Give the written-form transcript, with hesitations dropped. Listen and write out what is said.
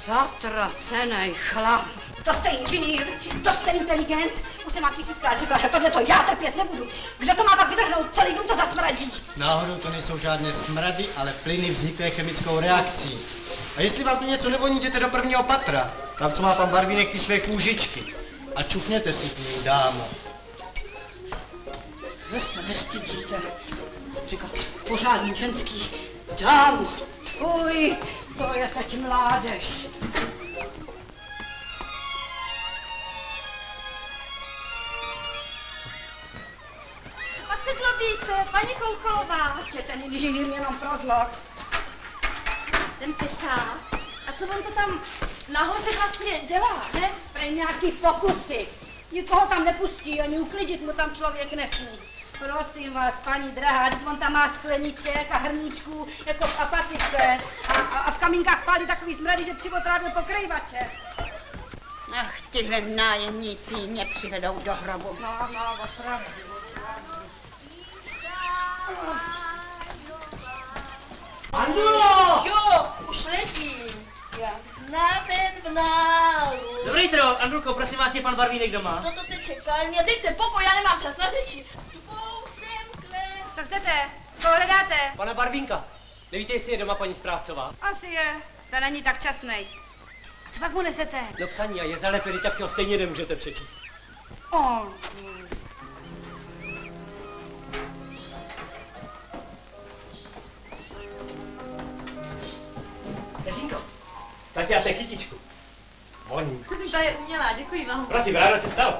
Zatracenej chlap. To jste inženýr, to jste inteligent. Už jsem vám tisíckrát řekla, že tohleto já trpět nebudu. Kdo to má pak vydrhnout, celý dům to zasmradí. Náhodou to nejsou žádné smrady, ale plyny vzniklé chemickou reakcí. A jestli vám tu něco nevoní, jděte do prvního patra. Tam, co má pan Barvínek, ty své kůžičky. A čuchněte si k ní, dámo. Vy se nestydíte říkat pořádný ženský dámo. Uj, to je teď mládež. Pak se zlobíte, paní Koukolová. Je ten inženýr jenom prodlak. Ten pešák. A co on to tam nahoře vlastně dělá, ne? Prej nějaký pokusy. Nikoho tam nepustí, ani uklidit mu tam člověk nesmí. Prosím vás, paní drahá, teď on tam má skleniček a hrníčků jako v apatice a v kamínkách pálí takový smrady, že přivotrádne pokrývače. Ach, tyhle nájemníci mě přivedou do hrobu. No, opravdu. Andulo! Jo, už letím. Na penvnálu. Dobrý jitro, Andulko, prosím vás, je pan Barvínek doma? No to teď čekaj, mě dejte pokoj, já nemám čas na řeči. Co chcete? Koho hledáte? Pana Barvínka. Nevíte, jestli je doma paní správcová? Asi je. To není tak časnej. A co pak mu nesete? Do psaní a je zalepený, tak si ho stejně nemůžete přečíst. Teřínko, zaťáte kytičku. Voní. Ta je umělá, děkuji vám. Prosím, ráno se stalo.